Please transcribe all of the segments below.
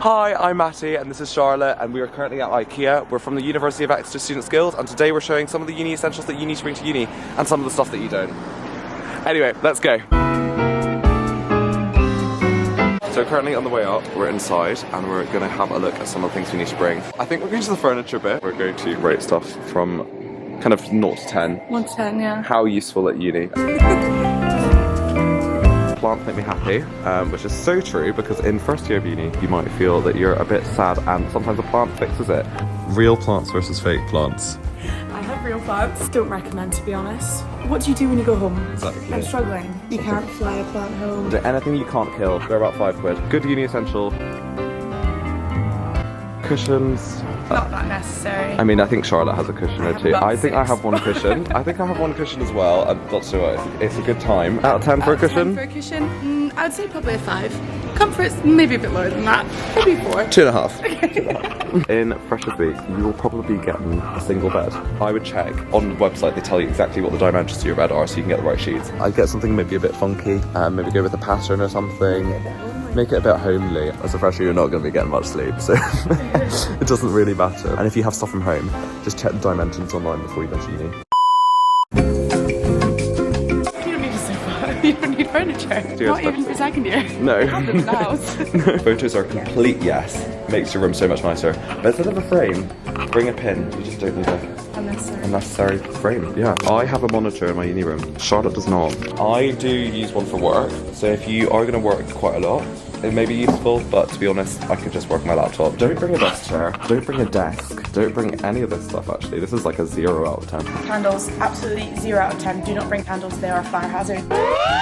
Hi, I'm Matty and this is Charlotte and we are currently at IKEA. We're from the University of Exeter Students Guild and today we're showing some of the uni essentials that you need to bring to uni and some of the stuff that you don't. Anyway, let's go. So currently on the way up, we're inside and we're going to have a look at some of the things we need to bring. I think we're going to the furniture bit. We're going to rate stuff from kind of 0 to 10. 1 to 10, yeah. How useful at uni. Plants make me happy, which is so true because in first year of uni you might feel that you're a bit sad and sometimes a plant fixes it. Real plants versus fake plants. I have real plants. Don't recommend, to be honest. What do you do when you go home? Exactly. I'm struggling. You can't fly a plant home. Anything you can't kill, they're about £5. Good uni essential. Cushions. Not that necessary. I mean, I think Charlotte has a cushion or two. I think I have one six. cushion. I think I have one cushion as well. And that's so it's a good time. Out of 10 for a cushion? 10 for a cushion? I would say probably a 5. Comfort's maybe a bit lower than that. Maybe 4. 2.5. In Freshers Week, you will probably be getting a single bed. I would check on the website, they tell you exactly what the dimensions of your bed are so you can get the right sheets. I'd get something maybe a bit funky, maybe go with a pattern or something. Make it a bit homely. As a freshie, you're not going to be getting much sleep, so it doesn't really matter. And if you have stuff from home, just check the dimensions online before you go to uni. You don't need a sofa. You don't need furniture. Not even for second year. No. Not in the house. No. Photos are a complete yes. Makes your room so much nicer. But instead of a frame, bring a pin. You just don't need a unnecessary frame. Yeah. I have a monitor in my uni room. Charlotte does not. I do use one for work. So if you are going to work quite a lot, it may be useful, but to be honest, I could just work my laptop. Don't bring a desk chair. Don't bring a desk. Don't bring any of this stuff, actually. This is like a 0 out of 10. Candles, absolutely 0 out of 10. Do not bring candles, they are a fire hazard.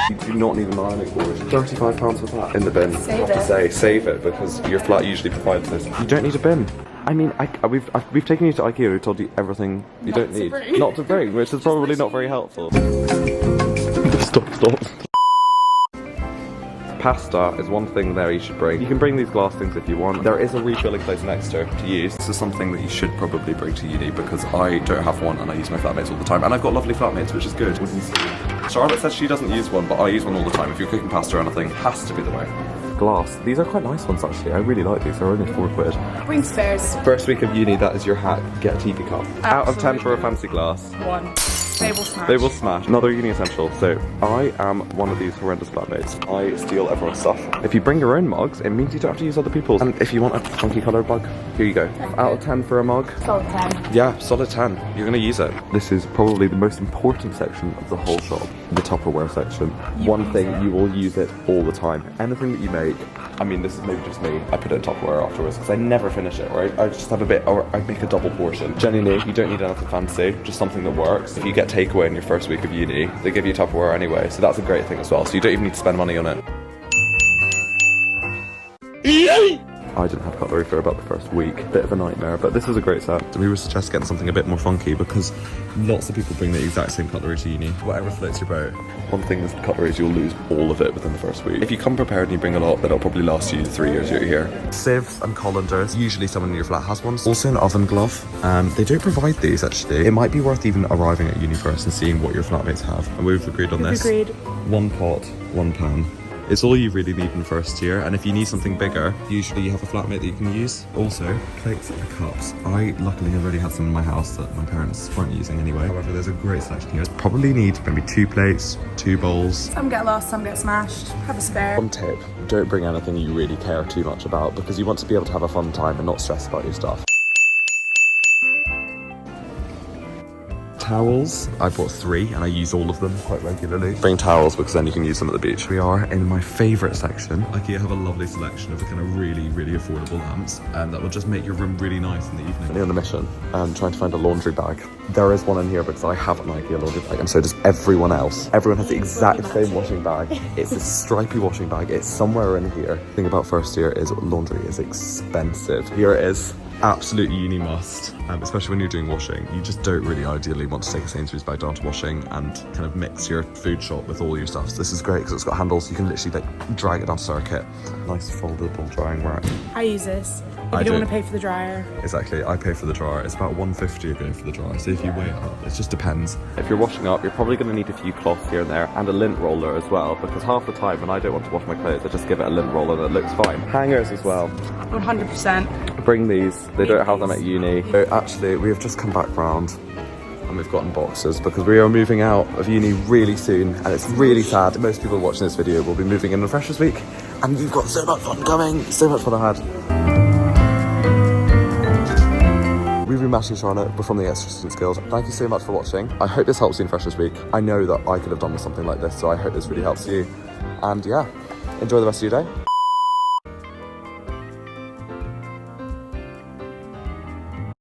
You do not need an ironing board. £35 for that in the bin. Save I have to say, save it, because your flat usually provides this. You don't need a bin. I mean, we've taken you to IKEA, we've told you everything you don't need. Not to bring, which is probably not very helpful. Stop. Pasta is one thing there you should bring. You can bring these glass things if you want. There is a refilling place in Exeter to use. This is something that you should probably bring to uni because I don't have one and I use my flatmates all the time. And I've got lovely flatmates, which is good. Charlotte says she doesn't use one, but I use one all the time. If you're cooking pasta or anything, it has to be the way. Glass. These are quite nice ones actually. I really like these. They're only £4. Bring spares. First week of uni, that is your hack. Get a TV cup. Absolutely. Out of 10 for a fancy glass. 1. They will smash. They will smash. Another uni essential. So I am one of these horrendous flatmates. I steal everyone's stuff. If you bring your own mugs, it means you don't have to use other people's. And if you want a funky coloured mug, here you go. Out of 10 for a mug. Solid 10. Yeah, solid 10. You're going to use it. This is probably the most important section of the whole shop. The Tupperware section. One thing, you will use it all the time. Anything that you make, I mean, this is maybe just me. I put it in Tupperware afterwards because I never finish it, right? I just have a bit, or I make a double portion. Genuinely, you don't need anything fancy, just something that works. If you get takeaway in your first week of uni, they give you Tupperware anyway, so that's a great thing as well. So you don't even need to spend money on it. I didn't have cutlery for about the first week. Bit of a nightmare, but this is a great set. So we would suggest getting something a bit more funky because lots of people bring the exact same cutlery to uni. Whatever floats your boat. One thing with cutlery is you'll lose all of it within the first week. If you come prepared and you bring a lot, then it'll probably last you the 3 years you're here. Sieves and colanders. Usually someone in your flat has one. Also an oven glove. They don't provide these actually. It might be worth even arriving at uni first and seeing what your flatmates have. And we've agreed on this. Agreed. 1 pot, 1 pan. It's all you really need in first year, and if you need something bigger, usually you have a flatmate that you can use. Also, plates and cups. I luckily already had some in my house that my parents weren't using anyway. However, there's a great selection here. Probably need maybe 2 plates, 2 bowls. Some get lost, some get smashed. Have a spare. One tip, don't bring anything you really care too much about because you want to be able to have a fun time and not stress about your stuff. Towels. I bought 3 and I use all of them quite regularly. Bring towels because then you can use them at the beach. We are in my favourite section. IKEA have a lovely selection of the kind of really affordable lamps and that will just make your room really nice in the evening. I'm on a mission trying to find a laundry bag. There is one in here because I have an IKEA laundry bag and so does everyone else. Everyone has the exact same washing bag. It's a stripy washing bag. It's somewhere in here. The thing about first year is laundry is expensive. Here it is. Absolute uni must, especially when you're doing washing. You just don't really ideally want to take a Sainsbury's bag down to washing and kind of mix your food shop with all your stuff. So this is great because it's got handles. You can literally like drag it down circuit. Nice foldable drying rack. I use this If you don't want to pay for the dryer. Exactly, I pay for the dryer. It's about $150 going for the dryer. So if you weigh it up, it just depends. If you're washing up, you're probably going to need a few cloths here and there and a lint roller as well, because half the time when I don't want to wash my clothes, I just give it a lint roller and it looks fine. Hangers as well. 100%. Bring these. They don't have them at uni. So actually, we have just come back round and we've gotten boxes because we are moving out of uni really soon, and it's really sad. Most people watching this video will be moving in on Freshers Week, and we've got so much fun coming. So much fun I had. We've been Matty Charlotte. We're from the Exeter Students Guild. Thank you so much for watching. I hope this helps you in Freshers Week. I know that I could have done with something like this, so I hope this really helps you. And yeah, enjoy the rest of your day.